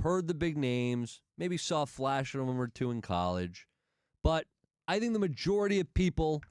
heard the big names, maybe saw a flash of them or two in college. But I think the majority of people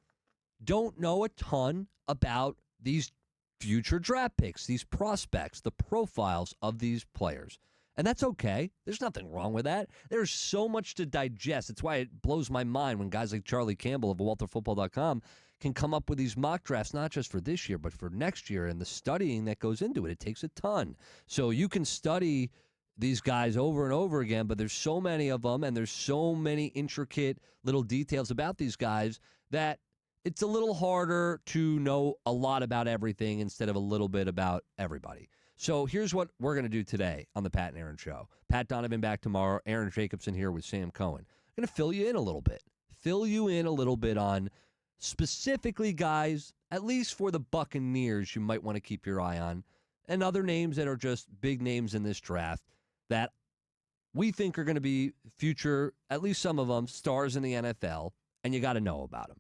don't know a ton about these future draft picks, these prospects, the profiles of these players. And that's okay. There's nothing wrong with that. There's so much to digest. That's why it blows my mind when guys like Charlie Campbell of WalterFootball.com can come up with these mock drafts, not just for this year, but for next year, and the studying that goes into it. It takes a ton. So you can study these guys over and over again, but there's so many of them, and there's so many intricate little details about these guys that it's a little harder to know a lot about everything instead of a little bit about everybody. So here's what we're going to do today on the Pat and Aaron Show. Pat Donovan back tomorrow. Aaron Jacobson here with Sam Cohen. I'm going to fill you in a little bit. On specifically guys, at least for the Buccaneers, you might want to keep your eye on, and other names that are just big names in this draft that we think are going to be future, at least some of them, stars in the NFL, and you got to know about them.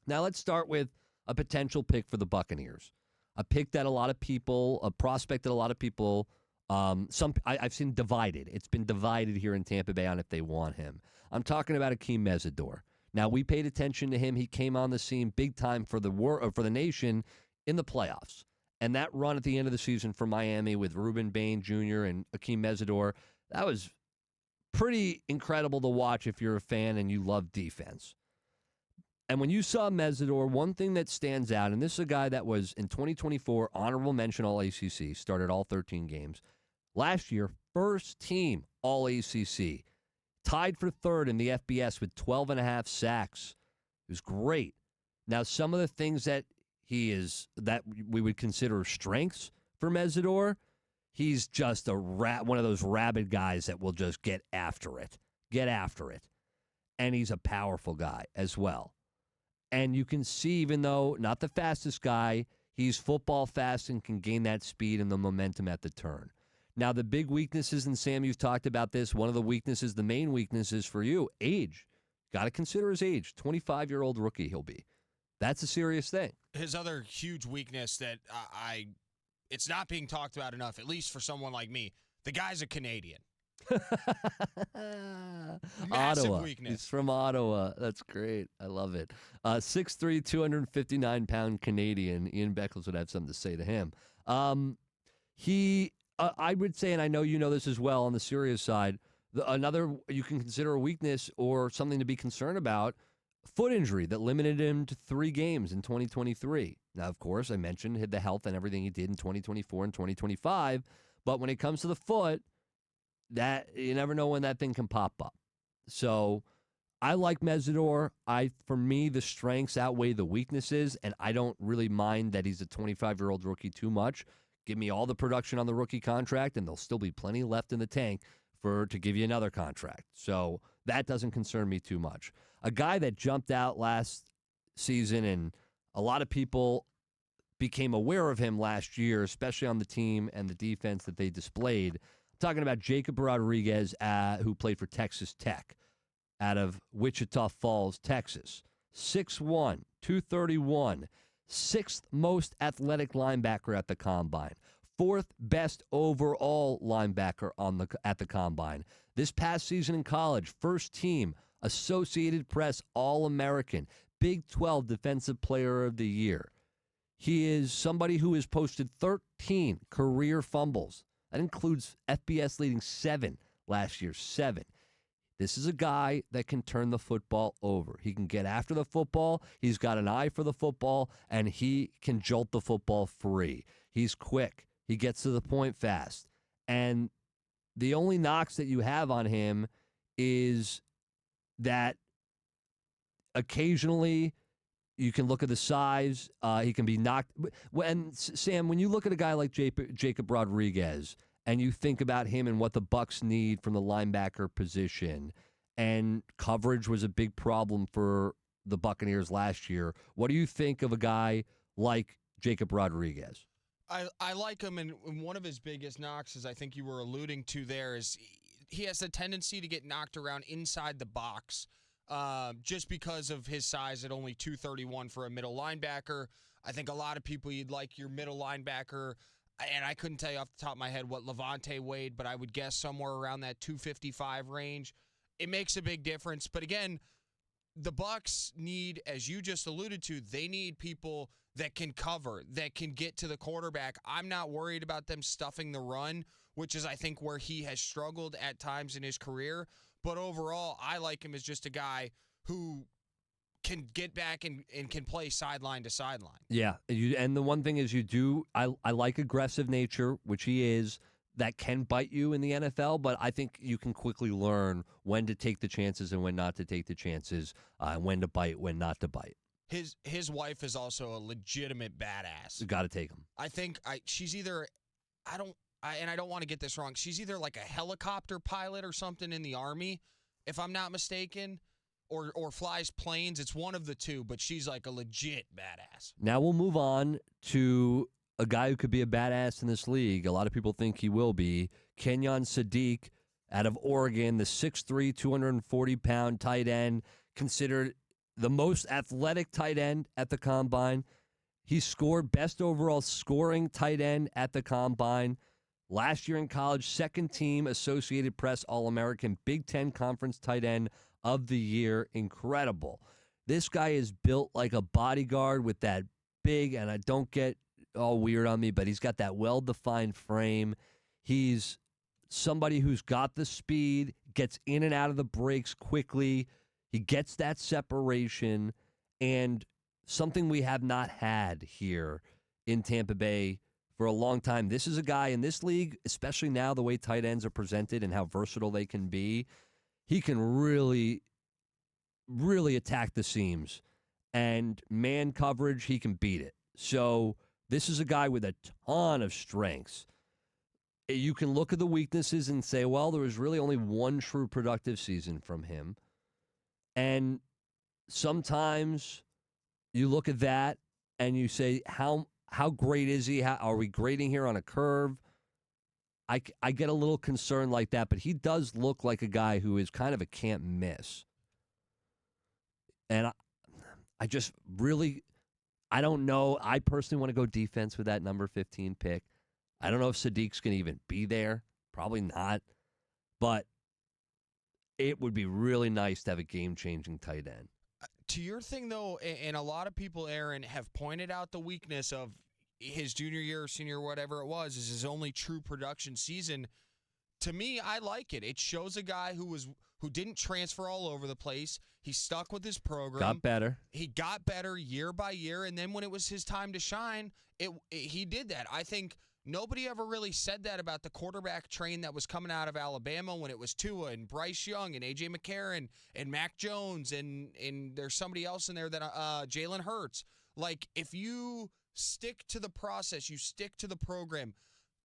Now let's start with a potential pick for the Buccaneers. A pick that a prospect that a lot of people, I've seen divided. It's been divided here in Tampa Bay on if they want him. I'm talking about Aake Meador. Now, we paid attention to him. He came on the scene big time for the nation in the playoffs. And that run at the end of the season for Miami with Reuben Bain Jr. and Aake Meador, that was pretty incredible to watch if you're a fan and you love defense. And when you saw Meador, one thing that stands out, and this is a guy that was in 2024 honorable mention All-ACC, started all 13 games. Last year, first team All-ACC, tied for third in the FBS with 12.5 sacks. It was great. Now, some of the things that that we would consider strengths for Meador, he's just one of those rabid guys that will just get after it. And he's a powerful guy as well. And you can see, even though not the fastest guy, he's football fast and can gain that speed and the momentum at the turn. Now, the big weaknesses, and Sam, you've talked about this, one of the weaknesses, the main weaknesses for you, age. Got to consider his age. 25-year-old rookie he'll be. That's a serious thing. His other huge weakness that it's not being talked about enough, at least for someone like me, the guy's a Canadian. Massive Ottawa. weakness. He's from Ottawa. That's great. I love it. 6'3", 259-pound Canadian. Ian Beckles would have something to say to him. I would say, and I know you know this as well on the serious side, another you can consider a weakness or something to be concerned about, foot injury that limited him to 3 games in 2023. Now, of course, I mentioned the health and everything he did in 2024 and 2025, but when it comes to the foot, that you never know when that thing can pop up. So I like Meador. For me, the strengths outweigh the weaknesses, and I don't really mind that he's a 25-year-old rookie too much. Give me all the production on the rookie contract, and there'll still be plenty left in the tank to give you another contract. So that doesn't concern me too much. A guy that jumped out last season, and a lot of people became aware of him last year, especially on the team and the defense that they displayed. Talking about Jacob Rodriguez, who played for Texas Tech out of Wichita Falls, Texas. 6'1", 231, 6th most athletic linebacker at the Combine, 4th best overall linebacker at the Combine. This past season in college, first team, Associated Press All-American, Big 12 Defensive Player of the Year. He is somebody who has posted 13 career fumbles. That includes FBS leading 7 last year, 7. This is a guy that can turn the football over. He can get after the football. He's got an eye for the football, and he can jolt the football free. He's quick. He gets to the point fast. And the only knocks that you have on him is that occasionally you can look at the size. He can be knocked. And Sam, when you look at a guy like Jacob Rodriguez and you think about him and what the Bucs need from the linebacker position, and coverage was a big problem for the Buccaneers last year, what do you think of a guy like Jacob Rodriguez? I like him, and one of his biggest knocks, as I think you were alluding to there, is he has a tendency to get knocked around inside the box. Just because of his size at only 231 for a middle linebacker. I think a lot of people, you'd like your middle linebacker and I couldn't tell you off the top of my head what Levante weighed, but I would guess somewhere around that 255 range. It makes a big difference. But again, the Bucs need, as you just alluded to, they need people that can cover, that can get to the quarterback. I'm not worried about them stuffing the run, which is, I think, where he has struggled at times in his career. But overall, I like him as just a guy who can get back and can play sideline to sideline. Yeah, and the one thing is I like aggressive nature, which he is. That can bite you in the NFL, but I think you can quickly learn when to take the chances and when not to take the chances, when to bite, when not to bite. His wife is also a legitimate badass. You got to take him. I think she's either I don't want to get this wrong. She's either like a helicopter pilot or something in the Army, if I'm not mistaken, or flies planes. It's one of the two, but she's like a legit badass. Now we'll move on to a guy who could be a badass in this league. A lot of people think he will be. Kenan Sadique out of Oregon, the 6'3", 240-pound tight end, considered the most athletic tight end at the Combine. He scored best overall scoring tight end at the Combine. Last year in college, second team Associated Press All-American, Big Ten Conference tight end of the year. Incredible. This guy is built like a bodyguard with that big, and I don't get all weird on me, but he's got that well-defined frame. He's somebody who's got the speed, gets in and out of the breaks quickly. He gets that separation, and something we have not had here in Tampa Bay for a long time. This is a guy in this league, especially now the way tight ends are presented and how versatile they can be. He can really, really attack the seams. And man coverage, he can beat it. So this is a guy with a ton of strengths. You can look at the weaknesses and say, well, there was really only one true productive season from him. And sometimes you look at that and you say, how great is he? Are we grading here on a curve? I get a little concerned like that, but he does look like a guy who is kind of a can't miss. And I just really, I don't know. I personally want to go defense with that number 15 pick. I don't know if Sadique's going to even be there. Probably not. But it would be really nice to have a game-changing tight end. To your thing, though, and a lot of people, Aaron, have pointed out the weakness of his junior year, senior, whatever it was, is his only true production season. To me, I like it. It shows a guy who didn't transfer all over the place. He stuck with his program. Got better. He got better year by year, and then when it was his time to shine, he did that. I think nobody ever really said that about the quarterback train that was coming out of Alabama when it was Tua and Bryce Young and A.J. McCarron and Mac Jones and there's somebody else in there that Jalen Hurts. Like, if you stick to the process, you stick to the program.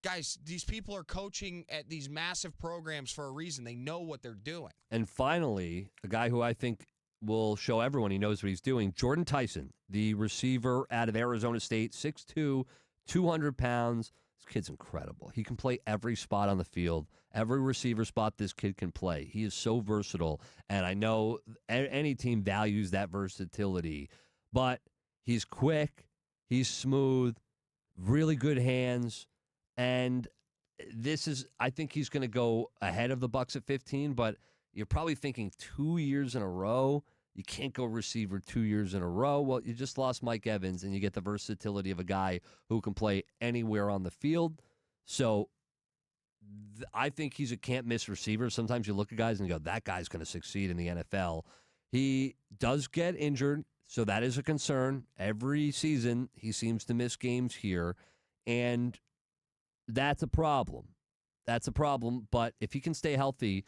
Guys, these people are coaching at these massive programs for a reason. They know what they're doing. And finally, a guy who I think will show everyone he knows what he's doing, Jordan Tyson, the receiver out of Arizona State, 6'2", 200 pounds. This kid's incredible. He can play every spot on the field, every receiver spot this kid can play. He is so versatile, and I know any team values that versatility. But he's quick, he's smooth, really good hands, and I think he's going to go ahead of the Bucs at 15, but you're probably thinking 2 years in a row. You can't go receiver 2 years in a row. Well, you just lost Mike Evans, and you get the versatility of a guy who can play anywhere on the field. So I think he's a can't-miss receiver. Sometimes you look at guys and you go, that guy's going to succeed in the NFL. He does get injured, so that is a concern. Every season, he seems to miss games here, and that's a problem. That's a problem, but if he can stay healthy,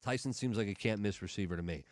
Tyson seems like a can't-miss receiver to me.